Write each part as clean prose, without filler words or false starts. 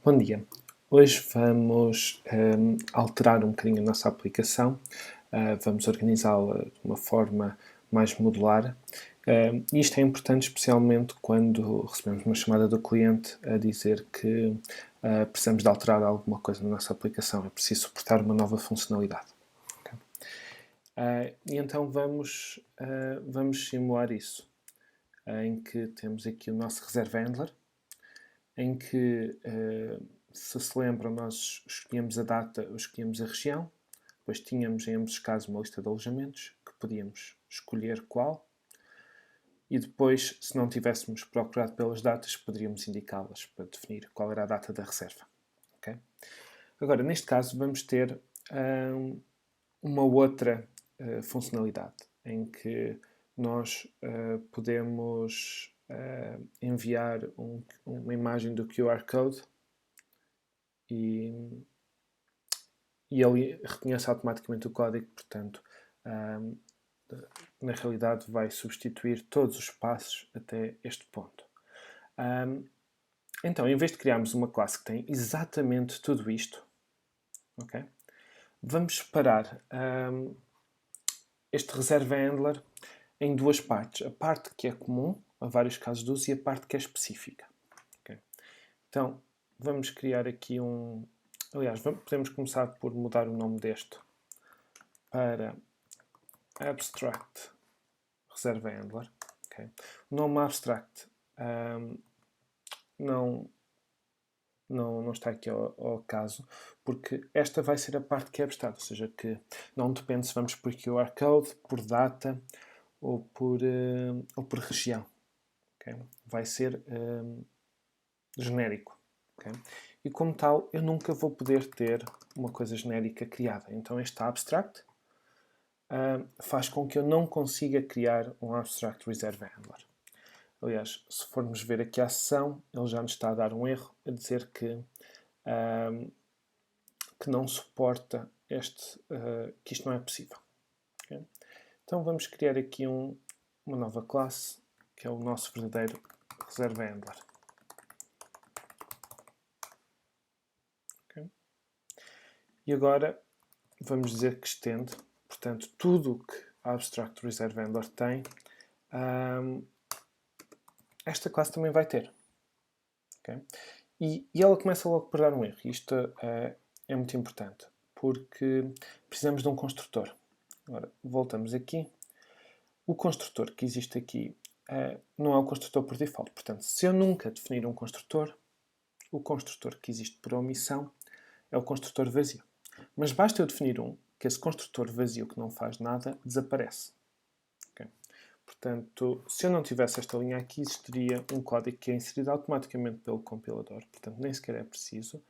Bom dia. Hoje vamos alterar um bocadinho a nossa aplicação. Vamos organizá-la de uma forma mais modular. E isto é importante especialmente quando recebemos uma chamada do cliente a dizer que precisamos de alterar alguma coisa na nossa aplicação. É preciso suportar uma nova funcionalidade. Ok? E então vamos simular isso, em que temos aqui o nosso Reserve Handler, em que, se lembram, nós escolhíamos a data, escolhíamos a região, depois tínhamos, em ambos os casos, uma lista de alojamentos, que podíamos escolher qual, e depois, se não tivéssemos procurado pelas datas, poderíamos indicá-las para definir qual era a data da reserva. Okay? Agora, neste caso, vamos ter uma outra funcionalidade, em que nós podemos enviar uma imagem do QR Code e ele reconhece automaticamente o código, portanto, na realidade vai substituir todos os passos até este ponto. Então, em vez de criarmos uma classe que tem exatamente tudo isto, okay, vamos separar este Reserve Handler em duas partes. A parte que é comum a vários casos de uso e a parte que é específica. Okay? Então, vamos criar aqui um... Aliás, podemos começar por mudar o nome deste para Abstract Reserve Handler. Okay? O nome Abstract não está aqui ao caso, porque esta vai ser a parte que é abstrata, ou seja, que não depende se vamos por QR Code, por data ou por região. Okay? Vai ser genérico. Okay? E como tal, eu nunca vou poder ter uma coisa genérica criada. Então este abstract faz com que eu não consiga criar um Abstract Reserve Handler. Aliás, se formos ver aqui a sessão, ele já nos está a dar um erro, a dizer que não suporta que isto não é possível. Okay? Então vamos criar aqui uma nova classe, que é o nosso verdadeiro Reserve Handler. Okay? E agora vamos dizer que estende, portanto, tudo o que a Abstract Reserve Handler tem, esta classe também vai ter. Okay? E ela começa logo por dar um erro. Isto é muito importante, porque precisamos de um construtor. Agora, voltamos aqui. O construtor que existe aqui não é o construtor por default. Portanto, se eu nunca definir um construtor, o construtor que existe por omissão é o construtor vazio. Mas basta eu definir que esse construtor vazio que não faz nada desaparece. Okay? Portanto, se eu não tivesse esta linha aqui, existiria um código que é inserido automaticamente pelo compilador. Portanto, nem sequer é preciso.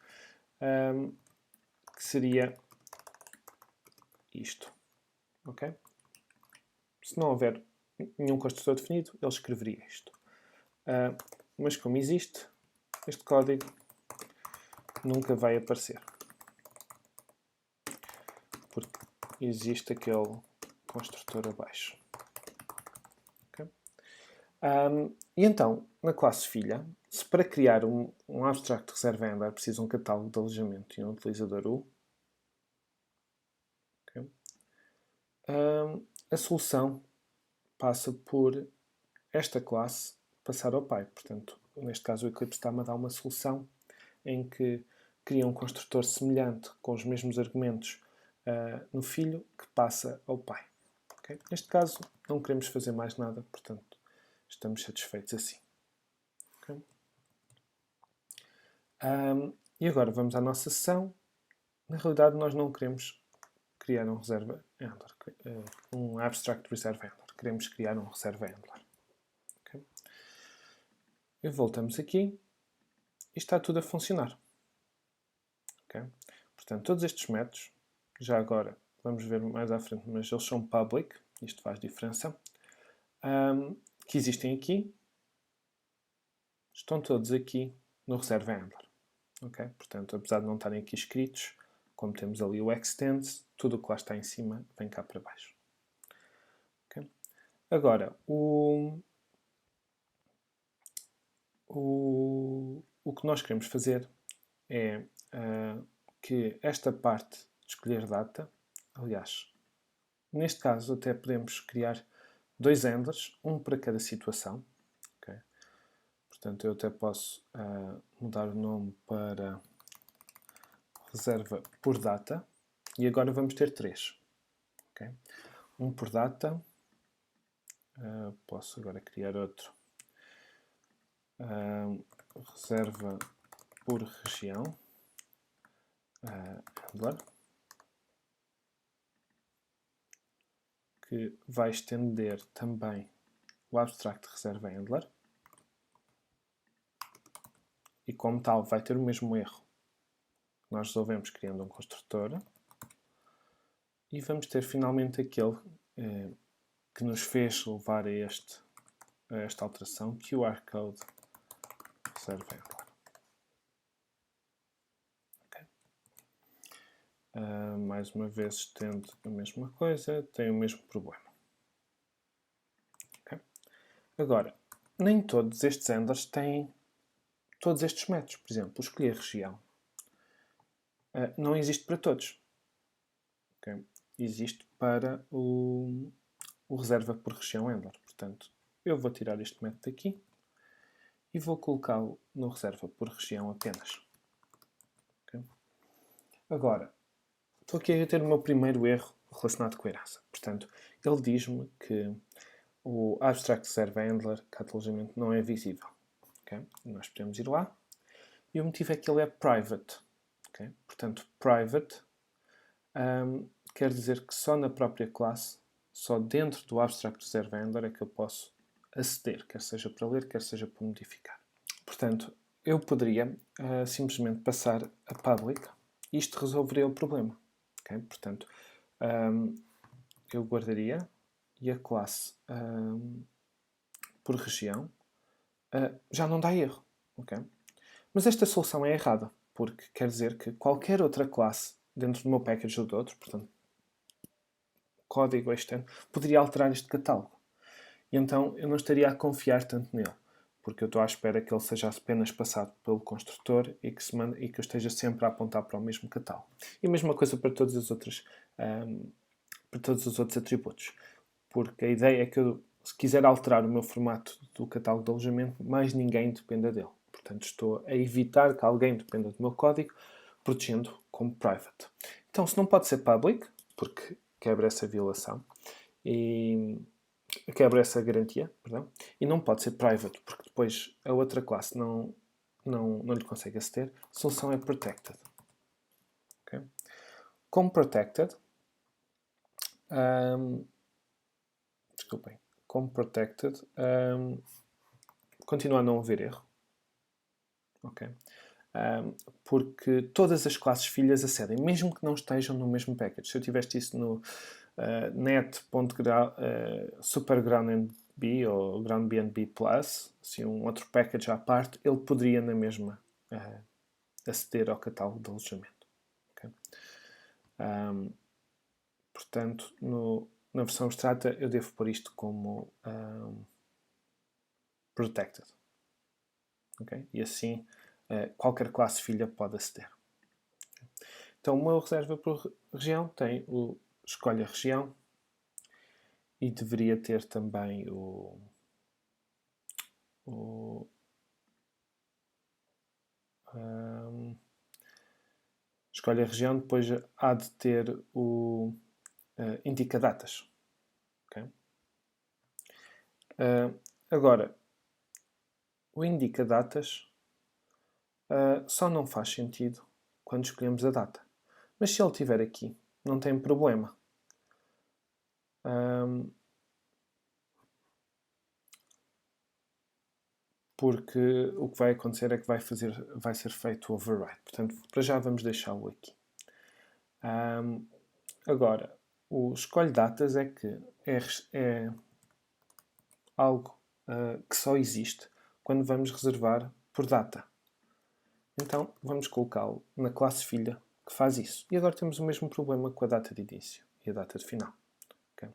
Que seria isto. Ok? Se não houver nenhum construtor definido, ele escreveria isto. Mas como existe, este código nunca vai aparecer. Porque existe aquele construtor abaixo. Okay? E então, na classe filha, se para criar um Abstract Reserve Handler precisa um catálogo de alojamento e um utilizador U, okay, a solução passa por esta classe passar ao pai. Portanto, neste caso o Eclipse está-me a dar uma solução em que cria um construtor semelhante com os mesmos argumentos no filho que passa ao pai. Okay? Neste caso não queremos fazer mais nada, portanto estamos satisfeitos assim. Okay? E agora vamos à nossa sessão. Na realidade nós não queremos criar um Reserve Handler, um Abstract Reserve Handler. Queremos criar um Reserve Handler. Okay? E voltamos aqui e está tudo a funcionar. Okay? Portanto, todos estes métodos, já agora vamos ver mais à frente, mas eles são public, isto faz diferença, que existem aqui, estão todos aqui no Reserve Handler. Okay? Portanto, apesar de não estarem aqui escritos, como temos ali o extends, tudo o que lá está em cima vem cá para baixo. Okay? Agora, o que nós queremos fazer é que esta parte de escolher data, aliás, neste caso até podemos criar 2 handlers, um para cada situação. Okay? Portanto, eu até posso mudar o nome para reserva por data. E agora vamos ter 3. Okay? Um por data. Posso agora criar outro. Reserva por região. Handler. Que vai estender também o abstract reserva handler. E como tal vai ter o mesmo erro que nós resolvemos criando um construtor. E vamos ter finalmente aquele que nos fez levar a esta alteração, QR Code Reserva Handler. Okay. Mais uma vez estendo a mesma coisa, tem o mesmo problema. Okay. Agora, nem todos estes handlers têm todos estes métodos. Por exemplo, escolher região não existe para todos. Okay. Existe para o reserva por região handler. Portanto, eu vou tirar este método aqui e vou colocá-lo no reserva por região apenas. Okay. Agora, estou aqui a ter o meu primeiro erro relacionado com a herança. Portanto, ele diz-me que o Abstract Reserva Handler catalogicamente não é visível. Okay. Nós podemos ir lá e o motivo é que ele é private. Okay. Portanto, private quer dizer que só na própria classe, só dentro do Abstract Reserva Handler é que eu posso aceder, quer seja para ler, quer seja para modificar. Portanto, eu poderia simplesmente passar a public e isto resolveria o problema. Okay? Portanto, eu guardaria e a classe por região já não dá erro. Okay? Mas esta solução é errada, porque quer dizer que qualquer outra classe dentro do meu package ou do outro, portanto, código externo, poderia alterar este catálogo. E então eu não estaria a confiar tanto nele, porque eu estou à espera que ele seja apenas passado pelo construtor e que eu esteja sempre a apontar para o mesmo catálogo. E a mesma coisa para todos os outros atributos. Porque a ideia é que eu, se quiser alterar o meu formato do catálogo de alojamento, mais ninguém dependa dele. Portanto, estou a evitar que alguém dependa do meu código, protegendo como private. Então, se não pode ser public, porque quebra essa violação, e quebra essa garantia, perdão, e não pode ser private, porque depois a outra classe não lhe consegue aceder, a solução é protected. Okay? Como protected, desculpem, como protected, continua a não haver erro. Okay? Porque todas as classes filhas acedem, mesmo que não estejam no mesmo package. Se eu tivesse isso no net.supergroundnb ou groundbnb plus, assim, um outro package à parte, ele poderia na mesma aceder ao catálogo de alojamento. Okay? Portanto, na versão abstrata eu devo pôr isto como protected. Okay? E assim qualquer classe filha pode aceder. Então, o meu reserva por região tem o escolhe a região e deveria ter também escolhe a região, depois há de ter o indica datas. Okay? Agora, o indica datas só não faz sentido quando escolhemos a data. Mas se ele estiver aqui, não tem problema. Porque o que vai acontecer é que vai ser feito o override. Portanto, para já vamos deixá-lo aqui. Agora, o escolhe datas é que é algo que só existe quando vamos reservar por data. Então, vamos colocá-lo na classe filha que faz isso. E agora temos o mesmo problema com a data de início e a data de final. Okay?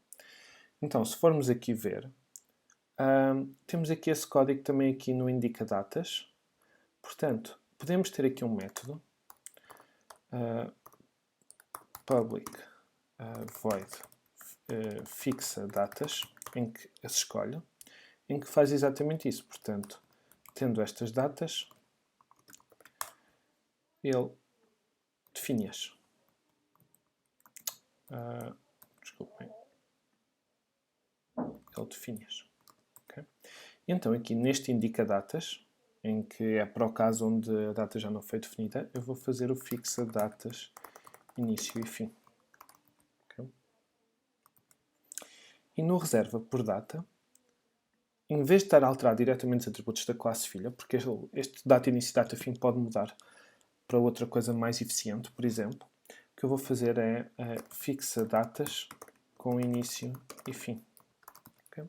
Então, se formos aqui ver, temos aqui esse código também aqui no indica datas. Portanto, podemos ter aqui um método public void fixa datas, em que as escolhe, em que faz exatamente isso. Portanto, tendo estas datas, ele define-as. Desculpem. Ele define-as. Okay? Então, aqui neste indica datas, em que é para o caso onde a data já não foi definida, eu vou fazer o fixa datas início e fim. Okay? E no reserva por data, em vez de estar a alterar diretamente os atributos da classe filha, porque este data início e data fim pode mudar para outra coisa mais eficiente, por exemplo, o que eu vou fazer é fixa datas com início e fim. Okay?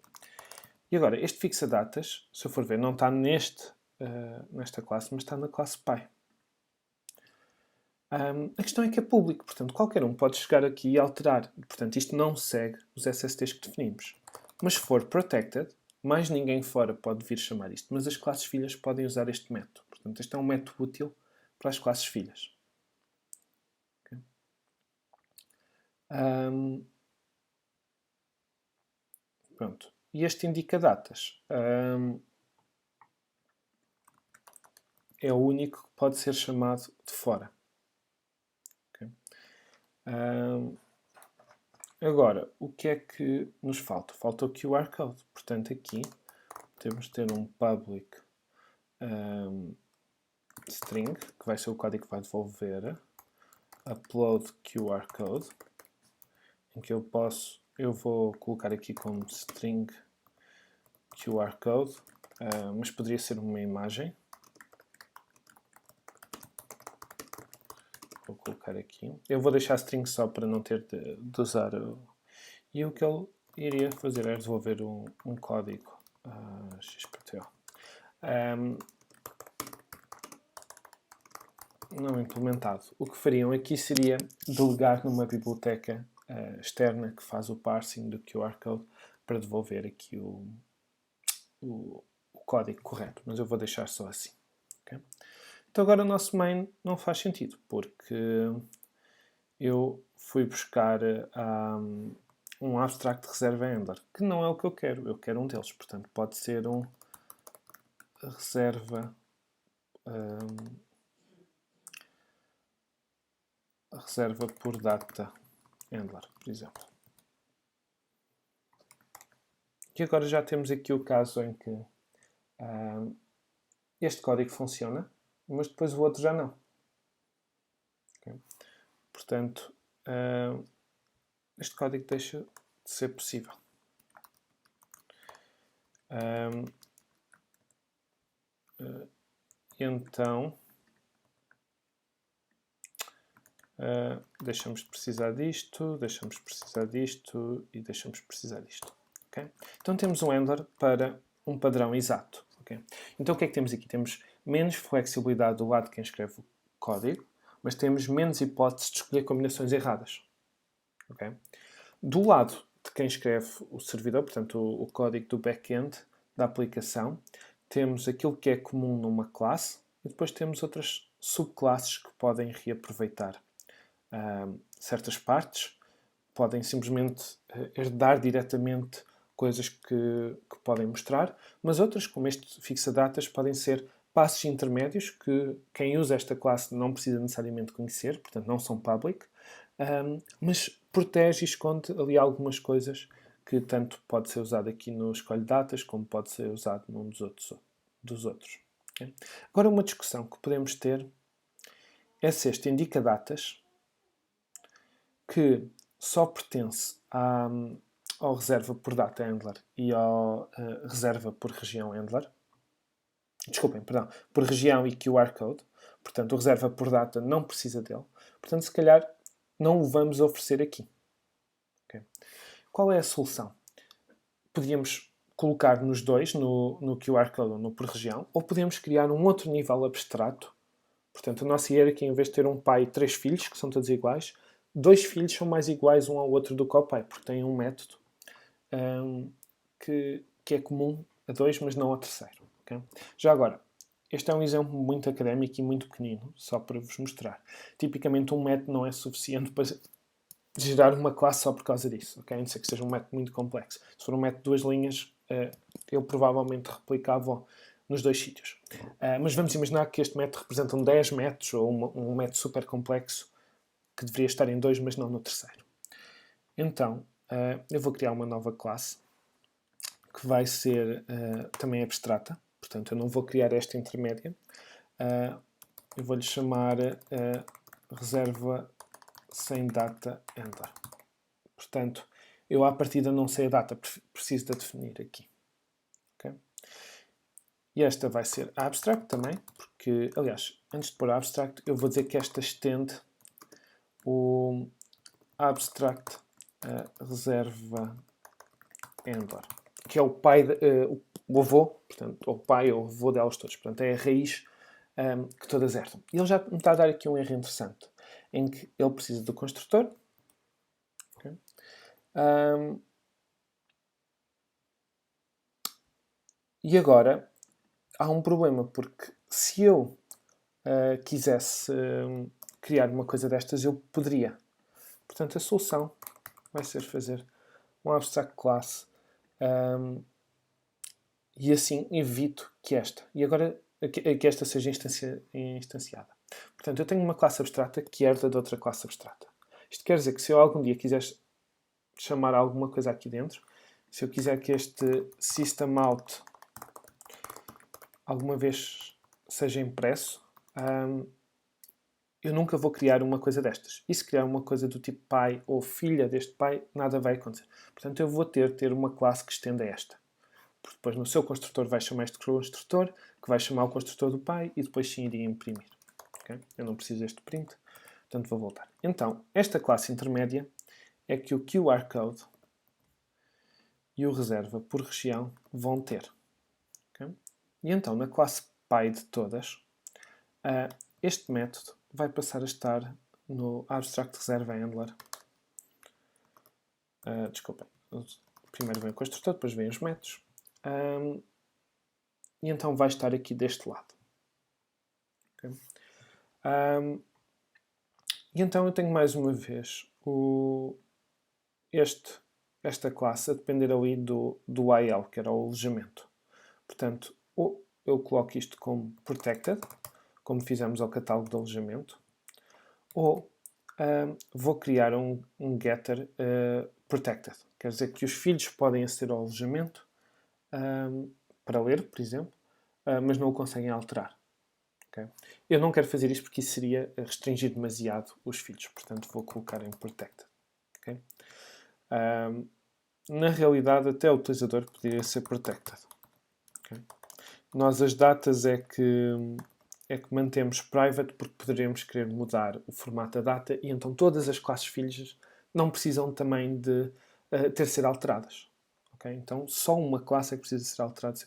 E agora, este fixa datas, se eu for ver, não está nesta classe, mas está na classe Py. A questão é que é público, portanto, qualquer um pode chegar aqui e alterar. Portanto, isto não segue os SSTs que definimos. Mas se for protected, mais ninguém fora pode vir chamar isto, mas as classes filhas podem usar este método. Portanto, este é um método útil para as classes filhas. Okay? Pronto. E este indica datas. É o único que pode ser chamado de fora. Okay? Agora, o que é que nos falta? Falta o QR Code. Portanto, aqui temos de ter um public string, que vai ser o código que vai devolver upload QR Code, em que eu vou colocar aqui como string QR Code, mas poderia ser uma imagem. Vou colocar aqui. Eu vou deixar string só para não ter de usar. E o que ele iria fazer é devolver um código XPTO. Não implementado. O que fariam aqui seria delegar numa biblioteca externa que faz o parsing do QR Code para devolver aqui o código correto. Mas eu vou deixar só assim. Okay? Então agora o nosso main não faz sentido, porque eu fui buscar um abstract de reserva handler, que não é o que eu quero. Eu quero um deles. Portanto, pode ser um reserva por data handler, por exemplo. E agora já temos aqui o caso em que este código funciona, mas depois o outro já não. Okay? Portanto, este código deixa de ser possível. Então, deixamos de precisar disto, deixamos de precisar disto e deixamos de precisar disto. Okay? Então temos um handler para um padrão exato. Okay? Então o que é que temos aqui? Temos menos flexibilidade do lado de quem escreve o código, mas temos menos hipóteses de escolher combinações erradas. Okay? Do lado de quem escreve o servidor, portanto o código do back-end da aplicação, temos aquilo que é comum numa classe e depois temos outras subclasses que podem reaproveitar certas partes, podem simplesmente herdar diretamente coisas que podem mostrar, mas outras, como este fixa-datas, podem ser passos intermédios que quem usa esta classe não precisa necessariamente conhecer, portanto não são public, mas protege e esconde ali algumas coisas que tanto pode ser usado aqui no escolhe datas como pode ser usado num dos outros. Okay? Agora uma discussão que podemos ter é se este indica datas que só pertence ao reserva por data handler e ao reserva por região handler. Desculpem, perdão, por região e QR code. Portanto, o reserva por data não precisa dele. Portanto, se calhar não o vamos oferecer aqui. Okay? Qual é a solução? Podíamos colocar nos dois, no QR code ou no por região, ou podemos criar um outro nível abstrato. Portanto, a nossa ideia aqui, em vez de ter um pai e 3 filhos, que são todos iguais, 2 filhos são mais iguais um ao outro do que ao pai, porque têm um método que é comum a 2, mas não ao terceiro. Okay? Já agora, este é um exemplo muito académico e muito pequenino, só para vos mostrar. Tipicamente um método não é suficiente para gerar uma classe só por causa disso, ok? A não ser que seja um método muito complexo. Se for um método de 2 linhas, eu provavelmente replicava nos 2 sítios. Mas vamos imaginar que este método representa 10 métodos ou um método super complexo que deveria estar em 2, mas não no terceiro. Então, eu vou criar uma nova classe que vai ser também abstrata. Portanto, eu não vou criar esta intermédia. Eu vou-lhe chamar reserva sem data handler. Portanto, eu à partida não sei a data, preciso de definir aqui. Okay? E esta vai ser abstract também, porque, aliás, antes de pôr abstract, eu vou dizer que esta estende o abstract reserva handler, que é o pai, o avô, portanto, ou o pai ou o avô delas todos. Portanto, é a raiz que todas herdam. E ele já me está a dar aqui um erro interessante, em que ele precisa do construtor. Okay? E agora, há um problema, porque se eu quisesse criar uma coisa destas, eu poderia. Portanto, a solução vai ser fazer um abstract class e assim evito que esta. E agora que esta seja instanciada. Portanto, eu tenho uma classe abstrata que herda de outra classe abstrata. Isto quer dizer que se eu algum dia quiser chamar alguma coisa aqui dentro, se eu quiser que este systemout alguma vez seja impresso, eu nunca vou criar uma coisa destas. E se criar uma coisa do tipo pai ou filha deste pai, nada vai acontecer. Portanto, eu vou ter uma classe que estenda esta. Porque depois no seu construtor vai chamar este construtor, que vai chamar o construtor do pai, e depois sim iria imprimir. Okay? Eu não preciso deste print, portanto vou voltar. Então, esta classe intermédia é que o QR Code e o reserva por região vão ter. Okay? E então, na classe pai de todas, este método vai passar a estar no abstract reserva handler. Desculpem. Primeiro vem o construtor, depois vem os métodos. E então vai estar aqui deste lado. Okay? E então eu tenho mais uma vez esta classe a depender ali do IL, que era o alojamento. Portanto, ou eu coloco isto como protected, como fizemos ao catálogo de alojamento, ou vou criar um getter protected. Quer dizer que os filhos podem aceder ao alojamento para ler, por exemplo, mas não o conseguem alterar. Okay? Eu não quero fazer isto porque isso seria restringir demasiado os filhos, portanto vou colocar em protected. Okay? Na realidade, até o utilizador poderia ser protected. Okay? Nós as datas é que mantemos private porque poderemos querer mudar o formato da data e então todas as classes filhas não precisam também de ter ser alteradas. Okay? Então só uma classe é que precisa ser alterada.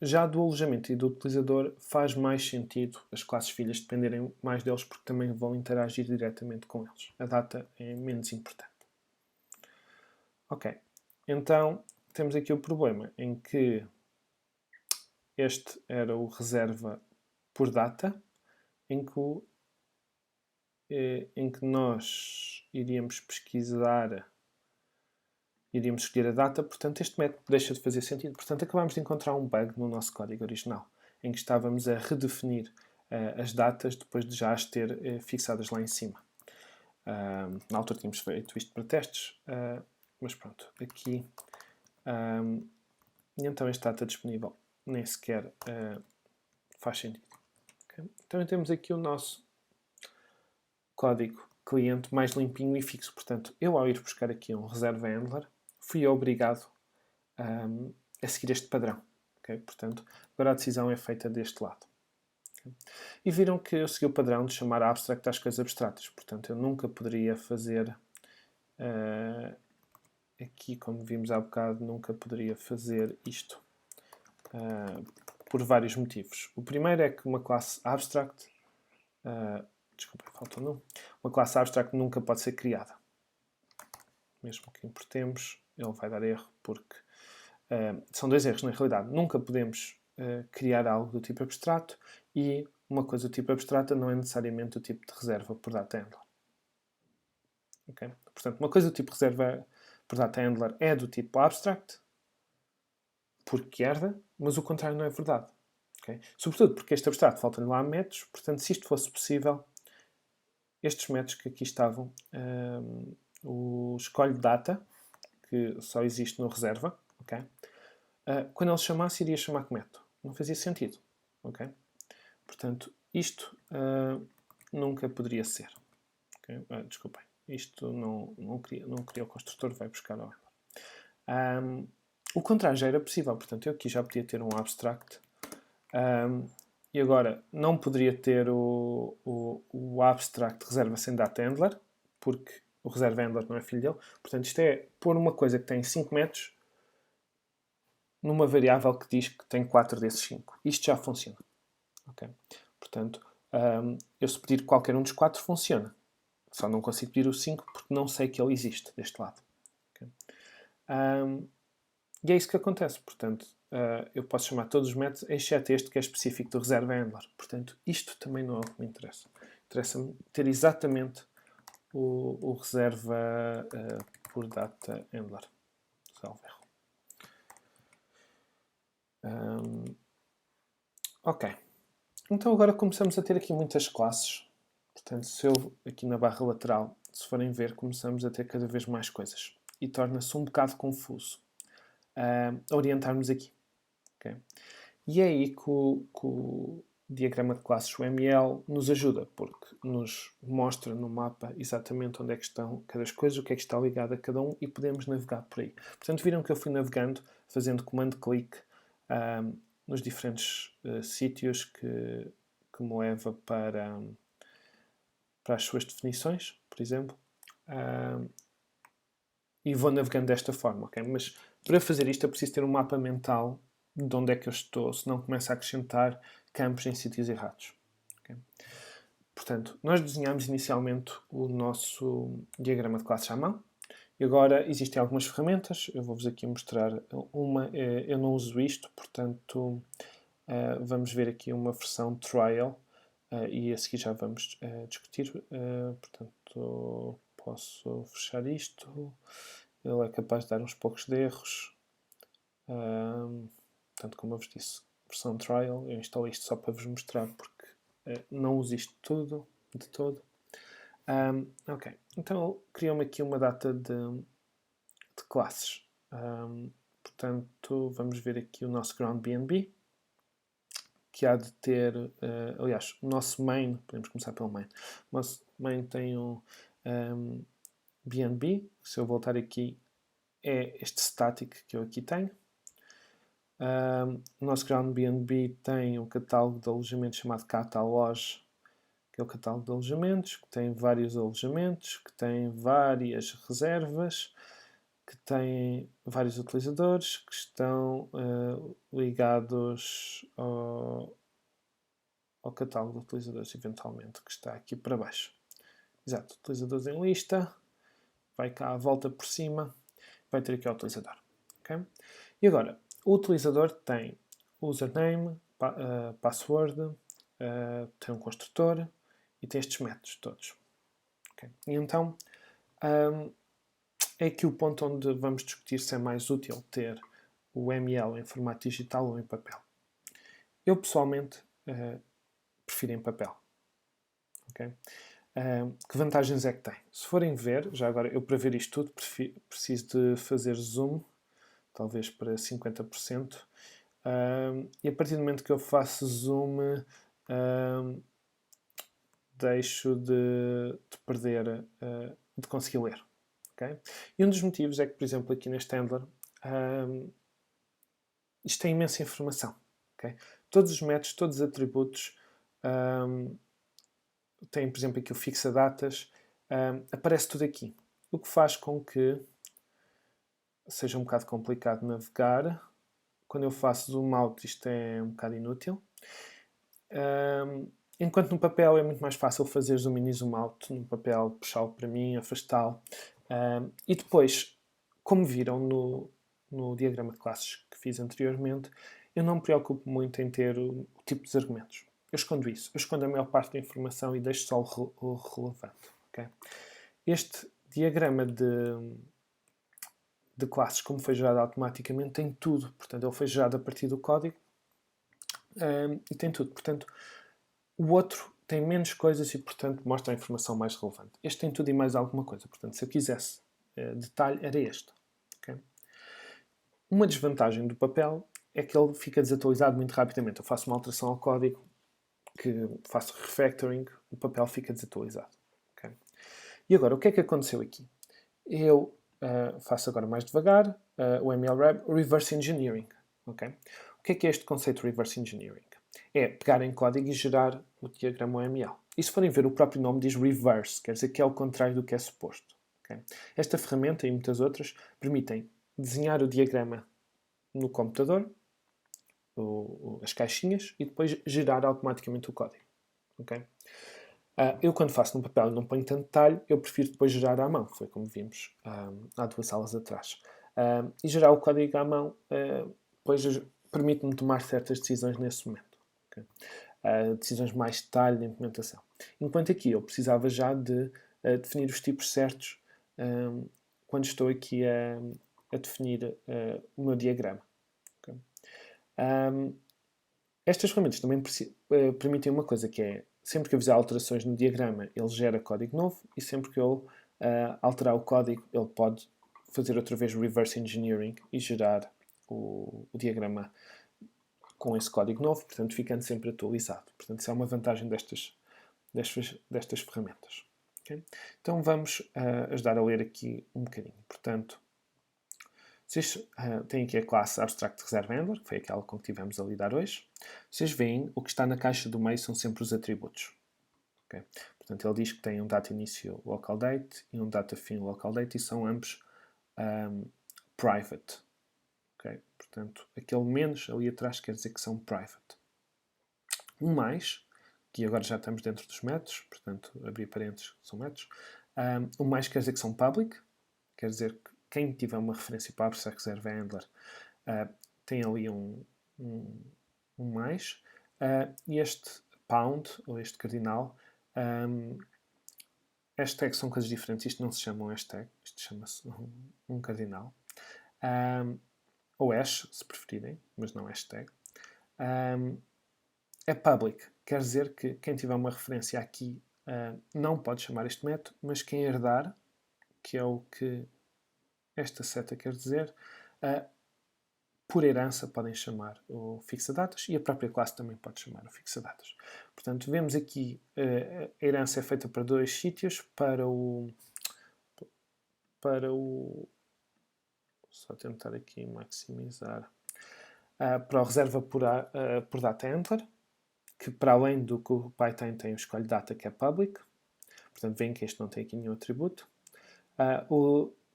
Já do alojamento e do utilizador faz mais sentido as classes filhas dependerem mais deles porque também vão interagir diretamente com eles. A data é menos importante. Ok, então temos aqui o problema em que este era o reserva por data, em que nós iríamos pesquisar, iríamos escolher a data, portanto este método deixa de fazer sentido. Portanto acabamos de encontrar um bug no nosso código original, em que estávamos a redefinir as datas depois de já as ter fixadas lá em cima. Na altura tínhamos feito isto para testes, mas pronto, aqui... e então este data disponível nem sequer faz sentido. Okay? Então temos aqui o nosso código cliente mais limpinho e fixo. Portanto, eu ao ir buscar aqui um reserva handler, fui obrigado a seguir este padrão. Okay? Portanto, agora a decisão é feita deste lado. Okay? E viram que eu segui o padrão de chamar abstract às coisas abstratas. Portanto, eu nunca poderia fazer... aqui, como vimos há bocado, nunca poderia fazer isto. Por vários motivos. O primeiro é que uma classe abstract... desculpa, faltou não. Uma classe abstract nunca pode ser criada. Mesmo que importemos, ele vai dar erro porque... são dois erros, na realidade. Nunca podemos criar algo do tipo abstrato e uma coisa do tipo abstrata não é necessariamente o tipo de reserva por data handler. Okay? Portanto, uma coisa do tipo reserva por data handler é do tipo abstract, porque herda, mas o contrário não é verdade. Okay? Sobretudo porque este abstrato falta-lhe lá métodos, portanto, se isto fosse possível, estes métodos que aqui estavam, o escolhe data, que só existe no reserva, okay? Quando ele chamasse, iria chamar que método. Não fazia sentido. Okay? Portanto, isto nunca poderia ser. Okay? Desculpem. Isto não queria o construtor, vai buscar ao handler. O contrário já era possível. Portanto, eu aqui já podia ter um abstract. E agora, não poderia ter o abstract reserva sem data handler, porque o reserva handler não é filho dele. Portanto, isto é pôr uma coisa que tem 5 métodos numa variável que diz que tem 4 desses 5. Isto já funciona. Okay? Portanto, eu se pedir qualquer um dos 4 funciona. Só não consigo pedir o 5 porque não sei que ele existe deste lado. Okay? E é isso que acontece. Portanto, eu posso chamar todos os métodos, exceto este que é específico do reserva handler. Portanto, isto também não é o que me interessa. Interessa-me ter exatamente o reserva por data handler. Salvo erro. Ok. Então agora começamos a ter aqui muitas classes. Portanto, se eu aqui na barra lateral, se forem ver, começamos a ter cada vez mais coisas. E torna-se um bocado confuso orientarmos aqui. Okay? E é aí que o diagrama de classes, o ML, nos ajuda, porque nos mostra no mapa exatamente onde é que estão cada coisa, o que é que está ligado a cada um e podemos navegar por aí. Portanto, viram que eu fui navegando, fazendo comando-clique nos diferentes sítios que me leva para as suas definições, por exemplo. E vou navegando desta forma, ok? Mas para fazer isto eu preciso ter um mapa mental de onde é que eu estou, senão começo a acrescentar campos em sítios errados. Okay? Portanto, nós desenhamos inicialmente o nosso diagrama de classes à mão. E agora existem algumas ferramentas. Eu vou-vos aqui mostrar uma. Eu não uso isto, portanto, vamos ver aqui uma versão trial e a seguir já vamos discutir. Portanto, posso fechar isto. Ele é capaz de dar uns poucos de erros. Portanto, como eu vos disse, versão trial. Eu instalo isto só para vos mostrar porque não uso isto tudo, de todo. Ok, então criou-me aqui uma data de classes. Portanto, vamos ver aqui o nosso ground BNB, que há de ter, aliás, o nosso main, podemos começar pelo main. O nosso main tem um BNB, se eu voltar aqui, é este static que eu aqui tenho. O nosso ground BNB tem um catálogo de alojamentos chamado Catalog, que é o catálogo de alojamentos, que tem vários alojamentos, que tem várias reservas, que tem vários utilizadores que estão ligados ao catálogo de utilizadores, eventualmente, que está aqui para baixo. Exato, utilizadores em lista, vai cá à volta por cima, vai ter aqui o utilizador. Okay? E agora, o utilizador tem username, password, tem um construtor e tem estes métodos todos. Okay? E então, é aqui o ponto onde vamos discutir se é mais útil ter o ML em formato digital ou em papel. Eu, pessoalmente, prefiro em papel. Okay? Que vantagens é que tem? Se forem ver, já agora, eu para ver isto tudo preciso de fazer zoom, talvez para 50%, e a partir do momento que eu faço zoom, deixo de perder, de conseguir ler. Okay? E um dos motivos é que, por exemplo, aqui neste handler, isto tem imensa informação. Okay? Todos os métodos, todos os atributos têm, por exemplo, aqui o fixa datas, aparece tudo aqui. O que faz com que seja um bocado complicado navegar. Quando eu faço zoom out, isto é um bocado inútil. Enquanto no papel é muito mais fácil fazer zoom in e zoom out. No papel, puxá-lo para mim, afastá-lo. E depois, como viram no diagrama de classes que fiz anteriormente, eu não me preocupo muito em ter o tipo de argumentos. Eu escondo isso. Eu escondo a maior parte da informação e deixo só o relevante. Okay? Este diagrama de classes, como foi gerado automaticamente, tem tudo. Portanto, ele foi gerado a partir do código e tem tudo. Portanto, o outro tem menos coisas e, portanto, mostra a informação mais relevante. Este tem tudo e mais alguma coisa. Portanto, se eu quisesse detalhe, era este. Okay? Uma desvantagem do papel é que ele fica desatualizado muito rapidamente. Eu faço uma alteração ao código, que faço refactoring, o papel fica desatualizado. Okay? E agora, o que é que aconteceu aqui? Eu faço agora mais devagar o MLRab Reverse Engineering. Okay? O que é este conceito de Reverse Engineering? É pegar em código e gerar o diagrama OML. E se forem ver, o próprio nome diz reverse, quer dizer que é o contrário do que é suposto. Okay? Esta ferramenta e muitas outras permitem desenhar o diagrama no computador, as caixinhas, e depois gerar automaticamente o código. Okay? Eu, quando faço no papel e não ponho tanto detalhe, eu prefiro depois gerar à mão. Foi como vimos há 2 aulas atrás. E gerar o código à mão depois permite-me tomar certas decisões nesse momento. Okay? Decisões mais de detalhe de implementação. Enquanto aqui eu precisava já de definir os tipos certos quando estou aqui a definir o meu diagrama. Okay? Estas ferramentas também permitem uma coisa, que é, sempre que eu fizer alterações no diagrama, ele gera código novo, e sempre que eu alterar o código, ele pode fazer outra vez reverse engineering e gerar o diagrama com esse código novo, portanto, ficando sempre atualizado. Portanto, isso é uma vantagem destas ferramentas. Okay? Então, vamos ajudar a ler aqui um bocadinho. Portanto, vocês têm aqui a classe Abstract Reserve Handler, que foi aquela com que tivemos a lidar hoje. Vocês veem, o que está na caixa do meio são sempre os atributos. Okay? Portanto, ele diz que tem um data início local date e um data fim local date, e são ambos private. Okay? Portanto, aquele menos ali atrás quer dizer que são private. Um mais, que agora já estamos dentro dos métodos, portanto, abrir parênteses, são métodos. O mais quer dizer que são public, quer dizer que quem tiver uma referência para Abstract Reserve Handler tem ali um mais. E este pound, ou este cardinal, hashtag são coisas diferentes. Isto não se chama um hashtag, isto chama-se um cardinal. Ou hash, se preferirem, mas não hashtag. É public, quer dizer que quem tiver uma referência aqui não pode chamar este método, mas quem herdar, que é o que esta seta quer dizer, por herança podem chamar o fixadatas, e a própria classe também pode chamar o fixadatas. Portanto, vemos aqui a herança é feita para 2 sítios, para o só tentar aqui maximizar, para o reserva por data handler, que para além do que o Python tem o escolhe data, que é public. Portanto, veem que este não tem aqui nenhum atributo.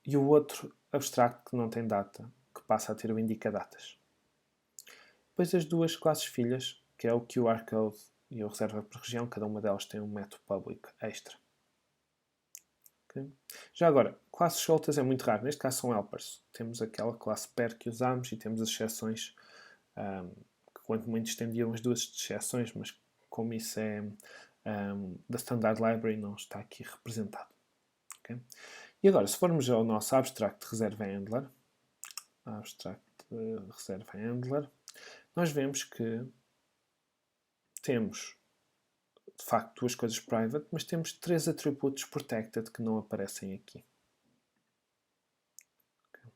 E o outro abstract, que não tem data, que passa a ter o indica datas. Depois as duas classes filhas, que é o QR Code e o reserva por região, cada uma delas tem um método public extra. Okay? Já agora, classes soltas é muito raro. Neste caso são helpers. Temos aquela classe pair que usamos e temos as exceções que quanto muito estendiam as duas exceções, mas como isso é da Standard Library, não está aqui representado. Okay? E agora, se formos ao nosso Abstract Reserve Handler, nós vemos que temos, de facto, 2 coisas private, mas temos 3 atributos protected que não aparecem aqui. Okay.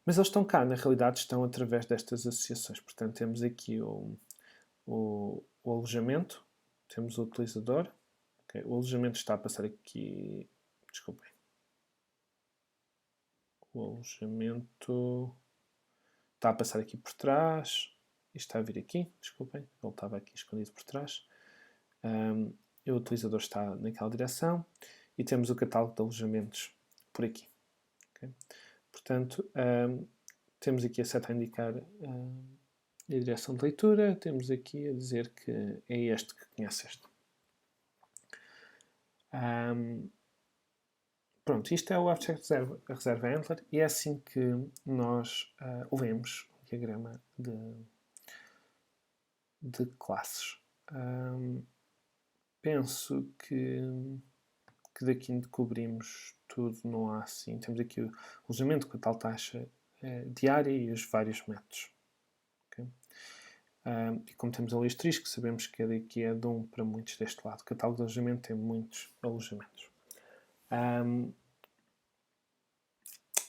Mas eles estão cá, na realidade estão através destas associações. Portanto, temos aqui o alojamento, temos o utilizador. Okay. O alojamento está a passar aqui... Desculpem. O alojamento está a passar aqui por trás. Isto está a vir aqui, desculpem. Ele estava aqui escondido por trás. O utilizador está naquela direção. E temos o catálogo de alojamentos por aqui. Okay? Portanto, temos aqui a seta a indicar a direção de leitura. Temos aqui a dizer que é este que conhece este. Pronto, isto é o Abstract Reserve Handler, e é assim que nós lemos o diagrama de classes. Penso que daqui cobrimos tudo, não há assim. Temos aqui o alojamento com a tal taxa diária e os vários métodos. Okay? E como temos ali asterisco, sabemos que daqui é de 1 para muitos deste lado. O catálogo de alojamento tem muitos alojamentos.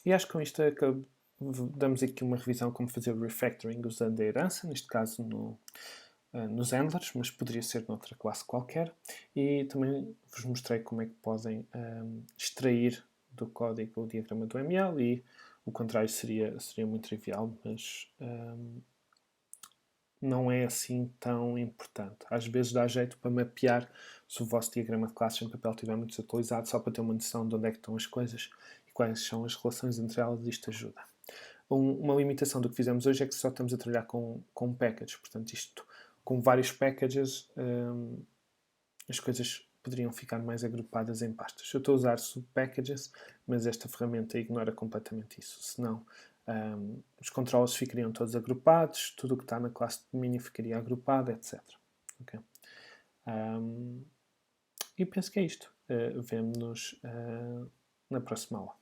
E acho que com isto damos aqui uma revisão como fazer o refactoring usando a herança, neste caso nos handlers, mas poderia ser noutra classe qualquer. E também vos mostrei como é que podem extrair do código o diagrama do ML, e o contrário seria muito trivial, mas não é assim tão importante. Às vezes dá jeito para mapear se o vosso diagrama de classes em papel estiver muito desatualizado, só para ter uma noção de onde é que estão as coisas e quais são as relações entre elas. Isto ajuda. Uma limitação do que fizemos hoje é que só estamos a trabalhar com packages. Portanto, isto com vários packages, as coisas poderiam ficar mais agrupadas em pastas. Eu estou a usar subpackages, mas esta ferramenta ignora completamente isso. Senão, os controles ficariam todos agrupados, tudo o que está na classe de domínio ficaria agrupado, etc. Okay? E penso que é isto. Vemo-nos na próxima aula.